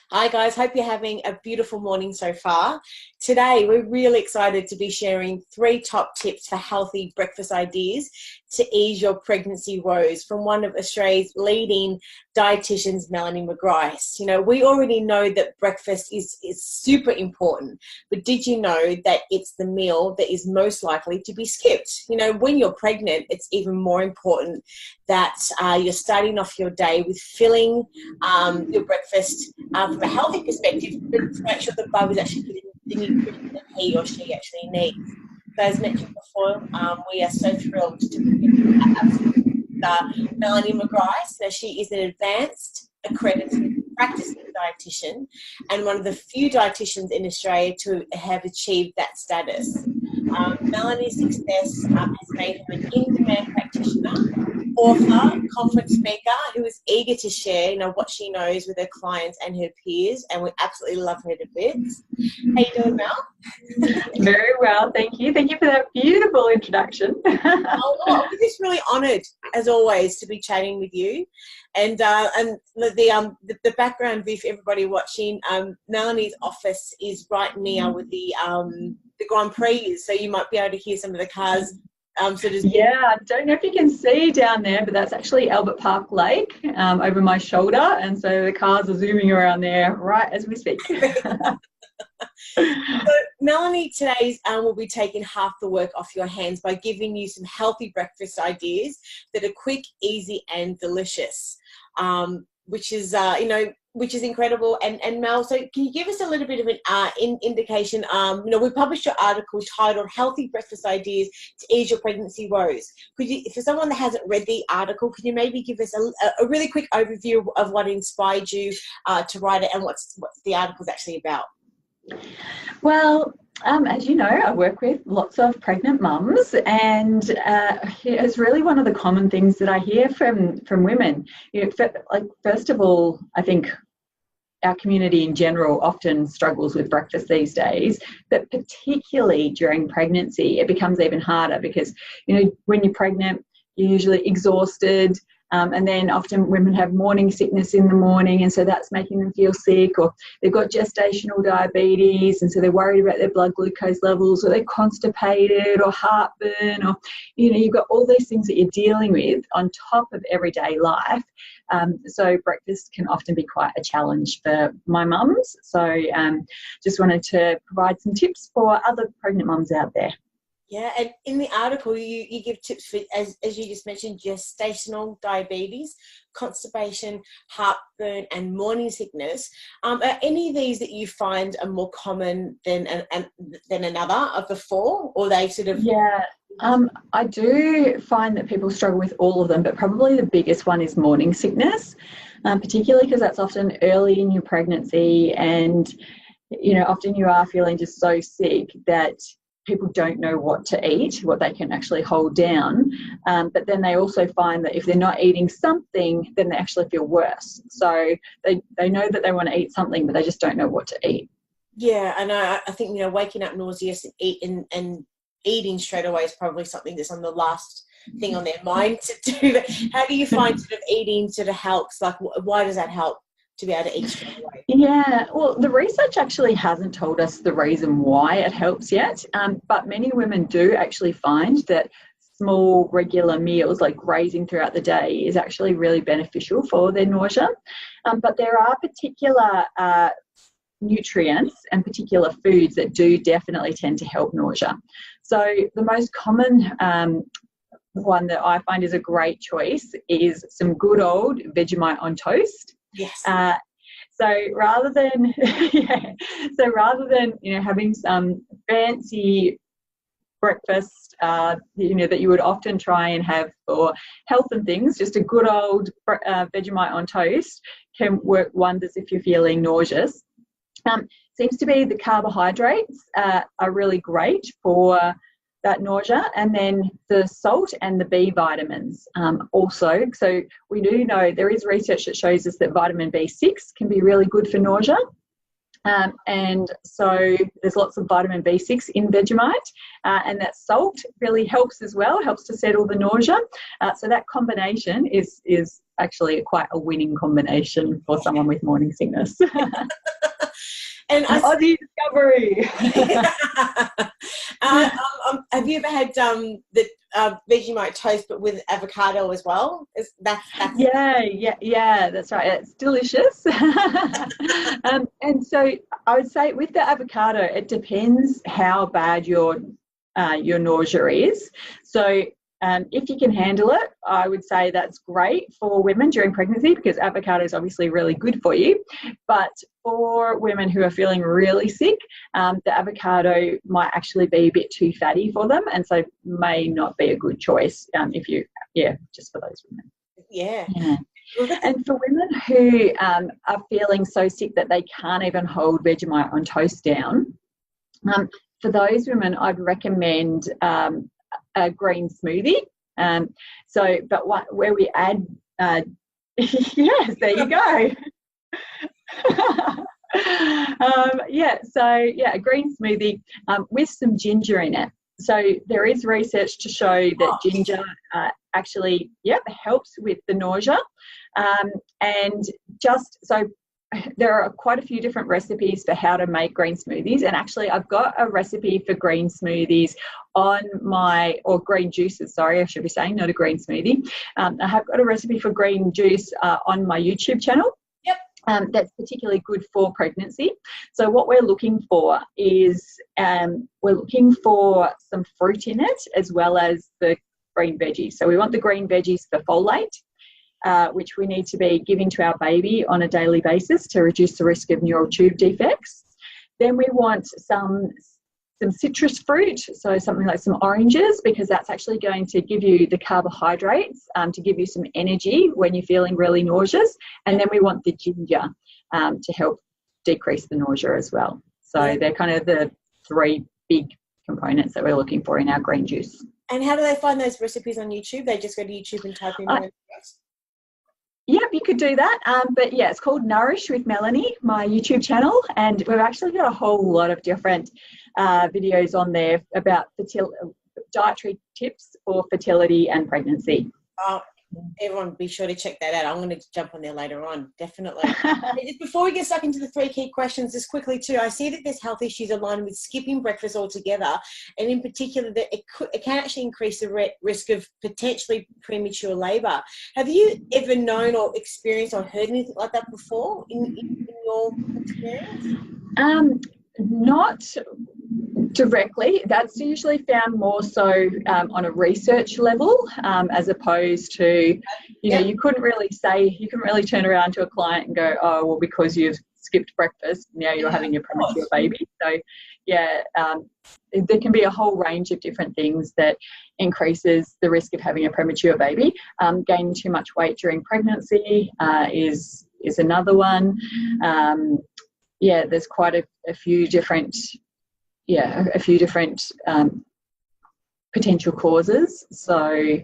Hi guys, hope you're having a beautiful morning so far. Today we're really excited to be sharing 3 top tips for healthy breakfast ideas to ease your pregnancy woes from one of Australia's leading dietitians, Melanie McGrice. You know, we already know that breakfast is super important, but did you know that it's the meal that is most likely to be skipped? You know, when you're pregnant, it's even more important that you're starting off your day with filling your breakfast from a healthy perspective, but to make sure the bub is actually getting the nutrition that he or she actually needs. So as mentioned before, we are so thrilled to be Melanie McGrice. Now, she is an advanced accredited practicing dietitian and one of the few dietitians in Australia to have achieved that status. Melanie's success has made her an in-demand practitioner, author, conference speaker who is eager to share, what she knows with her clients and her peers, and we absolutely love her to bits. How you doing, Mel? Very well, thank you. Thank you for that beautiful introduction. We're just really honoured, as always, to be chatting with you. And the background view for everybody watching, Melanie's office is right near with the Grand Prix, so you might be able to hear some of the cars. Yeah, I don't know if you can see down there, but that's actually Albert Park Lake over my shoulder, and so the cars are zooming around there right as we speak. So, Melanie, today will be taking half the work off your hands by giving you some healthy breakfast ideas that are quick, easy, and delicious, which is incredible. And Mel, so can you give us a little bit of an indication? We published your article titled "Healthy Breakfast Ideas to Ease Your Pregnancy Woes." Could you, for someone that hasn't read the article, could you maybe give us a really quick overview of what inspired you to write it and what the article is actually about? Well, as you know, I work with lots of pregnant mums, and it's really one of the common things that I hear from women. First of all, I think our community in general often struggles with breakfast these days, but particularly during pregnancy, it becomes even harder because, when you're pregnant, you're usually exhausted. And then often women have morning sickness in the morning, and so that's making them feel sick, or they've got gestational diabetes, and so they're worried about their blood glucose levels, or they're constipated, or heartburn, or you've got all these things that you're dealing with on top of everyday life. So breakfast can often be quite a challenge for my mums. So just wanted to provide some tips for other pregnant mums out there. Yeah, and in the article, you give tips for, as you just mentioned, gestational diabetes, constipation, heartburn, and morning sickness. Are any of these that you find are more common than another of the 4, or they sort of? Yeah, I do find that people struggle with all of them, but probably the biggest one is morning sickness, particularly because that's often early in your pregnancy, and often you are feeling just so sick that people don't know what to eat, what they can actually hold down. But then they also find that if they're not eating something, then they actually feel worse. So they know that they want to eat something, but they just don't know what to eat. Yeah, and I think, waking up nauseous and eating straight away is probably something that's on the last thing on their mind to do. How do you find sort of eating sort of helps? Like, why does that help? To be able to eat straight away? Yeah, well, the research actually hasn't told us the reason why it helps yet, but many women do actually find that small regular meals, like grazing throughout the day, is actually really beneficial for their nausea. But there are particular nutrients and particular foods that do definitely tend to help nausea. So the most common one that I find is a great choice is some good old Vegemite on toast. Yes. So rather than having some fancy breakfast, that you would often try and have for health and things, just a good old Vegemite on toast can work wonders if you're feeling nauseous. Seems to be the carbohydrates are really great for that nausea, and then the salt and the B vitamins also. So we do know there is research that shows us that vitamin B6 can be really good for nausea. And so there's lots of vitamin B6 in Vegemite, and that salt really helps as well, helps to settle the nausea. So that combination is actually quite a winning combination for someone with morning sickness. And Aussie discovery. Have you ever had the Vegemite toast but with avocado as well? Yeah, that's right. It's delicious. And so I would say with the avocado, it depends how bad your nausea is. So if you can handle it, I would say that's great for women during pregnancy, because avocado is obviously really good for you. But for women who are feeling really sick, the avocado might actually be a bit too fatty for them, and so may not be a good choice just for those women. Yeah. And for women who are feeling so sick that they can't even hold Vegemite on toast down, for those women, I'd recommend a green smoothie. Where we add, yes, there you go. A green smoothie with some ginger in it. So there is research to show that ginger actually helps with the nausea. And just so there are quite a few different recipes for how to make green smoothies, and actually I've got a recipe for green smoothies green juices, sorry, I should be saying, not a green smoothie. I have got a recipe for green juice on my YouTube channel. That's particularly good for pregnancy. So what we're looking for is we're looking for some fruit in it, as well as the green veggies. So we want the green veggies for folate, which we need to be giving to our baby on a daily basis to reduce the risk of neural tube defects. Then we want some citrus fruit, so something like some oranges, because that's actually going to give you the carbohydrates to give you some energy when you're feeling really nauseous. And then we want the ginger to help decrease the nausea as well. So they're kind of the three big components that we're looking for in our green juice. And how do they find those recipes on YouTube? They just go to YouTube and type in Yep, you could do that. But yeah, it's called Nourish with Melanie, my YouTube channel. And we've actually got a whole lot of different videos on there about dietary tips for fertility and pregnancy. Everyone be sure to check that out. I'm going to jump on there later on, definitely. Just before we get stuck into the 3 key questions, just quickly too, I see that there's health issues aligned with skipping breakfast altogether, and in particular that it can actually increase the risk of potentially premature labour. Have you ever known or experienced or heard anything like that before in your experience? Not directly. That's usually found more so on a research level, as opposed to, you couldn't really turn around to a client and go, oh, well, because you've skipped breakfast, now you're having a premature baby. So, there can be a whole range of different things that increases the risk of having a premature baby. Gaining too much weight during pregnancy is another one. There's quite a few different potential causes. So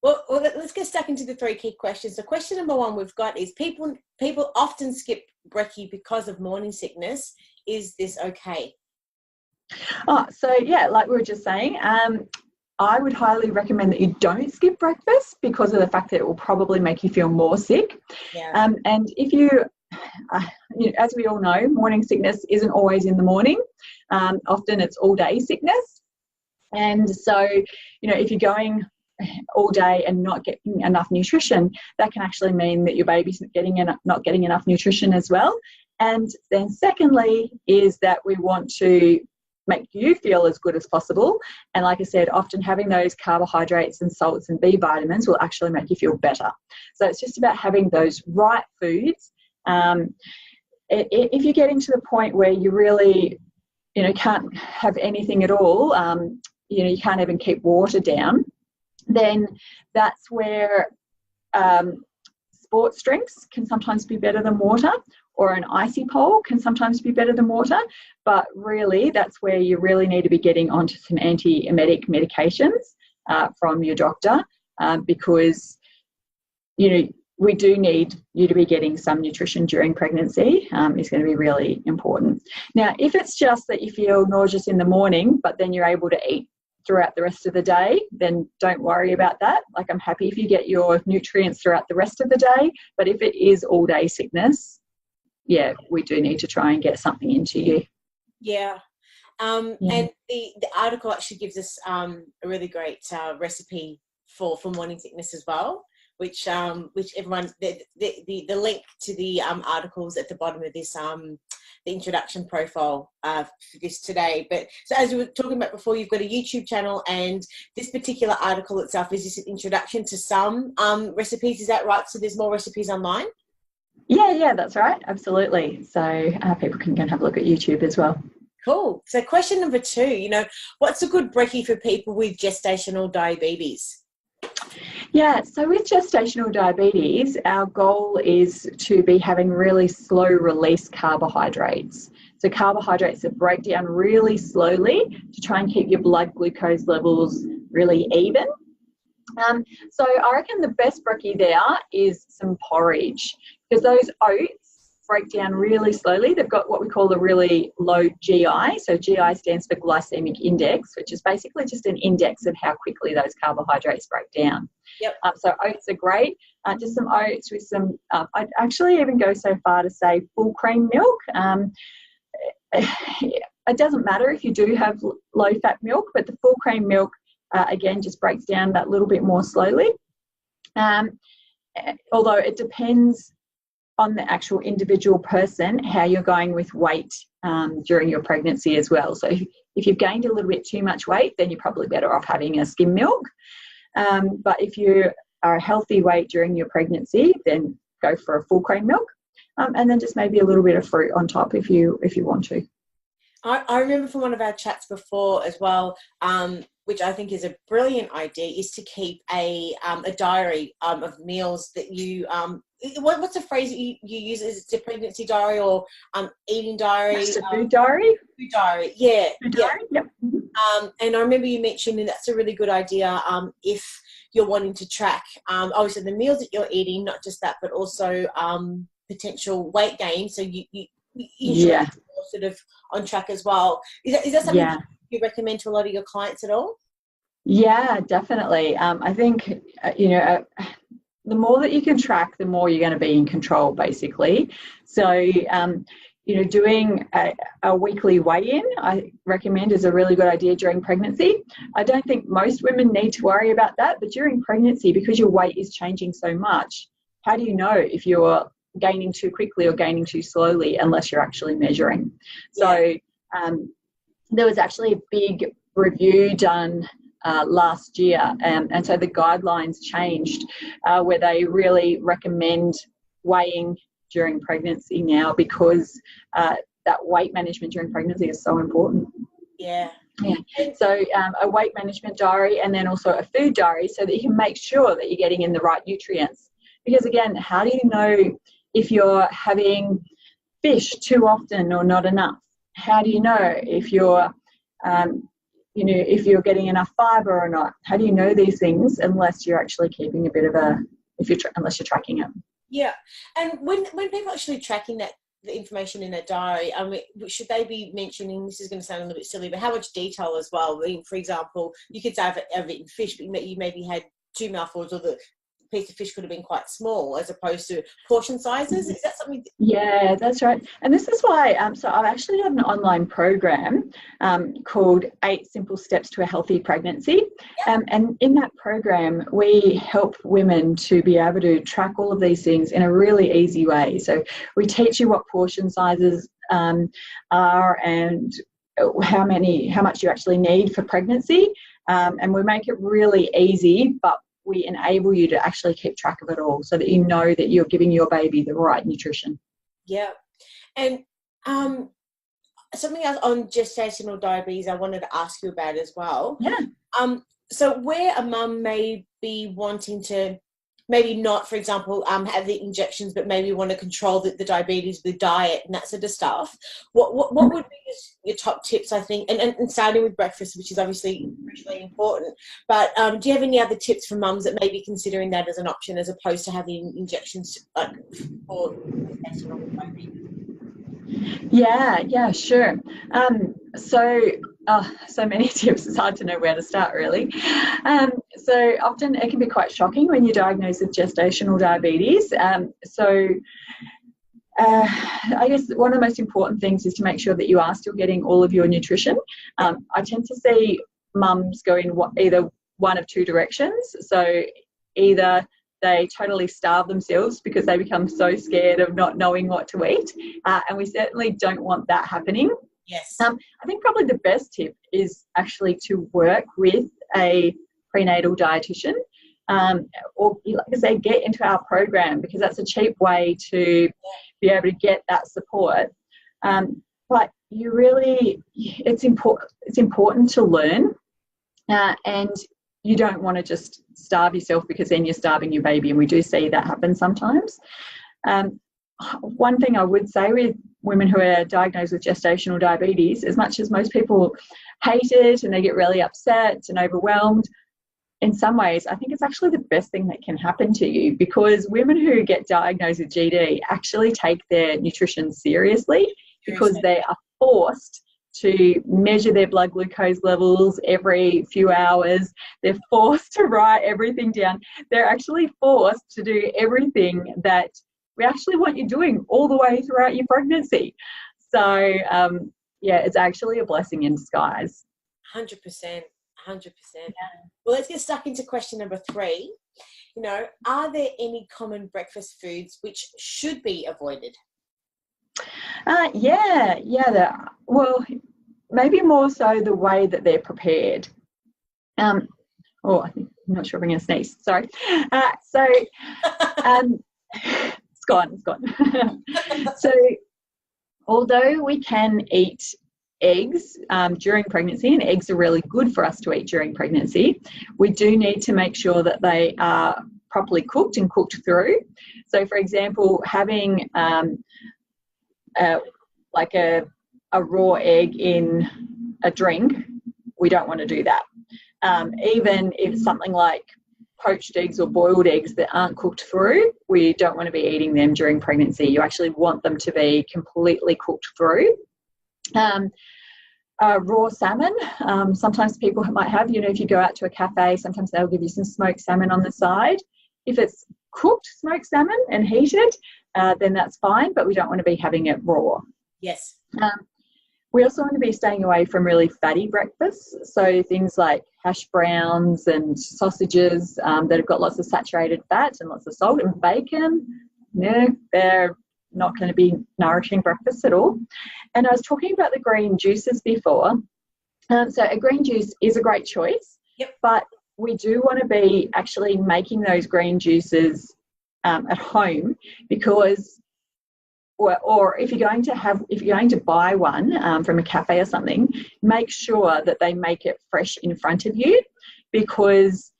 Well, let's get stuck into the 3 key questions. So question number 1 we've got is people often skip brekkie because of morning sickness. Is this okay? Like we were just saying, I would highly recommend that you don't skip breakfast because of the fact that it will probably make you feel more sick. And if you as we all know, morning sickness isn't always in the morning. Often it's all day sickness. And so, if you're going all day and not getting enough nutrition, that can actually mean that your baby's not getting enough nutrition as well. And then secondly is that we want to make you feel as good as possible. And like I said, often having those carbohydrates and salts and B vitamins will actually make you feel better. So it's just about having those right foods. If you're getting to the point where you really, can't have anything at all, you can't even keep water down, then that's where sports drinks can sometimes be better than water, or an icy pole can sometimes be better than water. But really, that's where you really need to be getting onto some antiemetic medications from your doctor, because we do need you to be getting some nutrition during pregnancy. Is going to be really important. Now, if it's just that you feel nauseous in the morning, but then you're able to eat throughout the rest of the day, then don't worry about that. Like, I'm happy if you get your nutrients throughout the rest of the day, but if it is all day sickness, yeah, we do need to try and get something into you. Yeah. And the article actually gives us a really great recipe for morning sickness as well, which everyone, the link to the articles at the bottom of this the introduction profile for this today. But so as we were talking about before, you've got a YouTube channel, and this particular article itself is just an introduction to some recipes. Is that right? So there's more recipes online? Yeah, that's right. Absolutely. So people can go and have a look at YouTube as well. Cool. So question number 2, what's a good brekkie for people with gestational diabetes? Yeah, so with gestational diabetes, our goal is to be having really slow release carbohydrates. So carbohydrates that break down really slowly to try and keep your blood glucose levels really even. So I reckon the best brekkie there is some porridge, because those oats break down really slowly. They've got what we call a really low GI. So GI stands for glycemic index, which is basically just an index of how quickly those carbohydrates break down. Yep. So oats are great. Just some oats with some, I'd actually even go so far to say full cream milk. It doesn't matter if you do have low fat milk, but the full cream milk, again, just breaks down that little bit more slowly. Although it depends on the actual individual person, how you're going with weight during your pregnancy as well. So if you've gained a little bit too much weight, then you're probably better off having a skim milk. But if you are a healthy weight during your pregnancy, then go for a full cream milk, and then just maybe a little bit of fruit on top if you want to. I remember from one of our chats before as well, which I think is a brilliant idea, is to keep a diary of meals that you what's the phrase that you use? Is it a pregnancy diary or eating diary? Just a food diary. Food diary, yeah. Food diary, yep. And I remember you mentioning that's a really good idea if you're wanting to track obviously the meals that you're eating, not just that, but also potential weight gain. So you you're sort of on track as well. Is that something you recommend to a lot of your clients at all? Yeah, definitely. I think, the more that you can track, the more you're going to be in control, basically. So, doing a weekly weigh-in, I recommend, is a really good idea during pregnancy. I don't think most women need to worry about that, but during pregnancy, because your weight is changing so much, how do you know if you're gaining too quickly or gaining too slowly unless you're actually measuring? So there was actually a big review done last year, and so the guidelines changed where they really recommend weighing during pregnancy now, because that weight management during pregnancy is so important. Yeah. So a weight management diary, and then also a food diary, so that you can make sure that you're getting in the right nutrients. Because again, how do you know if you're having fish too often or not enough? How do you know if you're if you're getting enough fibre or not? How do you know these things unless you're actually keeping a bit of unless you're tracking it? Yeah. And when people are actually tracking the information in a diary, should they be mentioning, this is going to sound a little bit silly, but how much detail as well? For example, you could say I've eaten fish, but you maybe had 2 mouthfuls, or the piece of fish could have been quite small as opposed to portion sizes. Is that something? Yeah, that's right. And this is why, so I've actually got an online program called 8 Simple Steps to a Healthy Pregnancy. And in that program, we help women to be able to track all of these things in a really easy way. So we teach you what portion sizes are, and how much you actually need for pregnancy. And we make it really easy, but we enable you to actually keep track of it all, so that you know that you're giving your baby the right nutrition. Yeah. And something else on gestational diabetes I wanted to ask you about as well. Yeah. So where a mum may be wanting to maybe not, for example, have the injections, but maybe want to control the diabetes with diet and that sort of stuff. What would be your top tips, I think, and starting with breakfast, which is obviously crucially important, but do you have any other tips for mums that may be considering that as an option as opposed to having injections like for diabetes? Yeah, sure. So many tips, it's hard to know where to start, really. So often it can be quite shocking when you're diagnosed with gestational diabetes. I guess one of the most important things is to make sure that you are still getting all of your nutrition. I tend to see mums go in either one of two directions. So either they totally starve themselves because they become so scared of not knowing what to eat, and we certainly don't want that happening. Yes. I think probably the best tip is actually to work with a prenatal dietitian, or, like I say, get into our program, because that's a cheap way to be able to get that support. But it's important to learn, and you don't want to just starve yourself, because then you're starving your baby, and we do see that happen sometimes. One thing I would say with women who are diagnosed with gestational diabetes, as much as most people hate it and they get really upset and overwhelmed, in some ways I think it's actually the best thing that can happen to you, because women who get diagnosed with GD actually take their nutrition seriously, because they are forced to measure their blood glucose levels every few hours. They're forced to write everything down. They're actually forced to do everything that we actually want you doing all the way throughout your pregnancy. So, it's actually a blessing in disguise. 100%. 100%. Yeah. Well, let's get stuck into question number 3. Are there any common breakfast foods which should be avoided? Well, maybe more so the way that they're prepared. I'm not sure if I'm going to sneeze. Sorry. It's gone. So, although we can eat eggs during pregnancy, and eggs are really good for us to eat during pregnancy, we do need to make sure that they are properly cooked and cooked through. So, for example, having like a raw egg in a drink, we don't want to do that. Even if it's something like poached eggs or boiled eggs that aren't cooked through, we don't want to be eating them during pregnancy. You actually want them to be completely cooked through. Raw salmon, sometimes people might have, if you go out to a cafe, sometimes they'll give you some smoked salmon on the side. If it's cooked smoked salmon and heated, then that's fine, but we don't want to be having it raw. Yes. We also want to be staying away from really fatty breakfasts, so things like hash browns and sausages that have got lots of saturated fat and lots of salt, and bacon. No, they're not going to be nourishing breakfast at all. And I was talking about the green juices before. So a green juice is a great choice, but we do want to be actually making those green juices at home, because or if you're going to buy one from a cafe or something, make sure that they make it fresh in front of you, because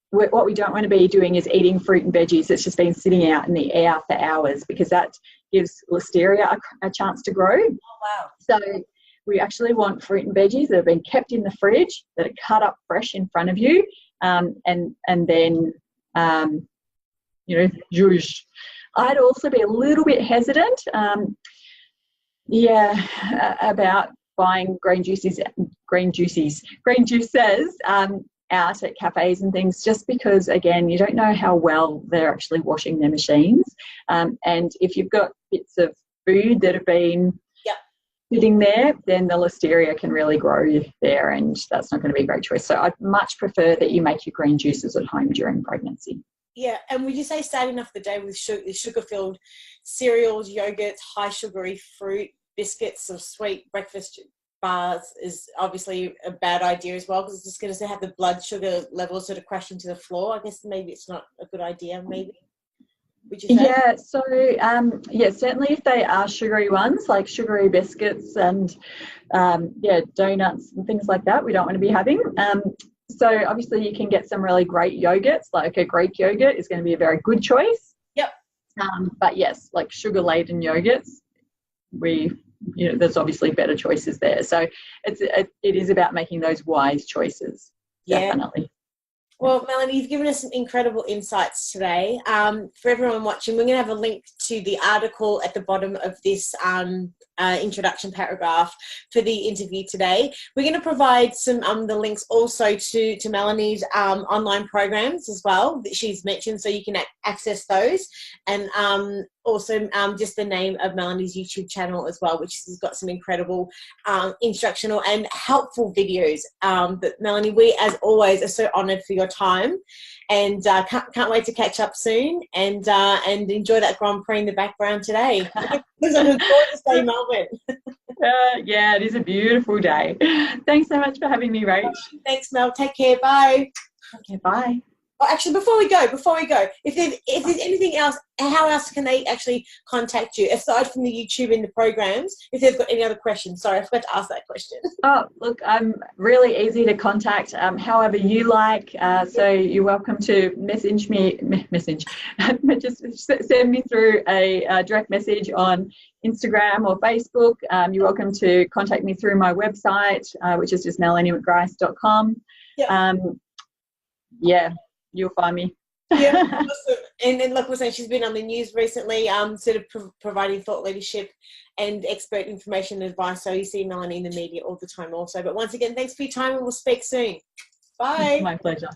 what we don't want to be doing is eating fruit and veggies that's just been sitting out in the air for hours, because that gives listeria a chance to grow. Oh, wow. So we actually want fruit and veggies that have been kept in the fridge, that are cut up fresh in front of you, and then juice. I'd also be a little bit hesitant, about buying green juices out at cafes and things, just because, again, you don't know how well they're actually washing their machines. And if you've got bits of food that have been sitting there, then the listeria can really grow there, and that's not going to be a great choice. So I'd much prefer that you make your green juices at home during pregnancy. Yeah, and would you say starting off the day with sugar-filled cereals, yogurts, high sugary fruit, biscuits, or sweet breakfast bars is obviously a bad idea as well, because it's just going to have the blood sugar levels sort of crash into the floor? I guess maybe it's not a good idea, maybe. Would you say? Yeah, so certainly if they are sugary ones, like sugary biscuits and donuts and things like that, we don't want to be having. So obviously you can get some really great yogurts, like a Greek yogurt is going to be a very good choice. Yep. But yes, like sugar-laden yogurts, there's obviously better choices there. So it is about making those wise choices. Yeah. Definitely. Well, Melanie, you've given us some incredible insights today. For everyone watching, we're going to have a link to the article at the bottom of this introduction paragraph for the interview today. We're going to provide some the links also to Melanie's online programs as well that she's mentioned, so you can access those, and also just the name of Melanie's YouTube channel as well, which has got some incredible instructional and helpful videos. But Melanie, we as always are so honoured for your time, and can't wait to catch up soon and enjoy that Grand Prix in the background today. Looks like a gorgeous day, Melbourne. Yeah, it is a beautiful day. Thanks so much for having me, Rach. Thanks, Mel. Take care. Bye. Okay, bye. Oh, actually, before we go, if there's anything else, how else can they actually contact you aside from the YouTube and the programs? If they've got any other questions, sorry, I forgot to ask that question. Oh, look, I'm really easy to contact, however you like. So you're welcome to message me, just send me through a direct message on Instagram or Facebook. You're welcome to contact me through my website, which is just melaniemcgrice.com. Yep. Yeah, you'll find me. Yeah, awesome. And then, like we're saying, she's been on the news recently, sort of providing thought leadership and expert information and advice. So you see Melanie in the media all the time also. But once again, thanks for your time, and we'll speak soon. Bye. My pleasure.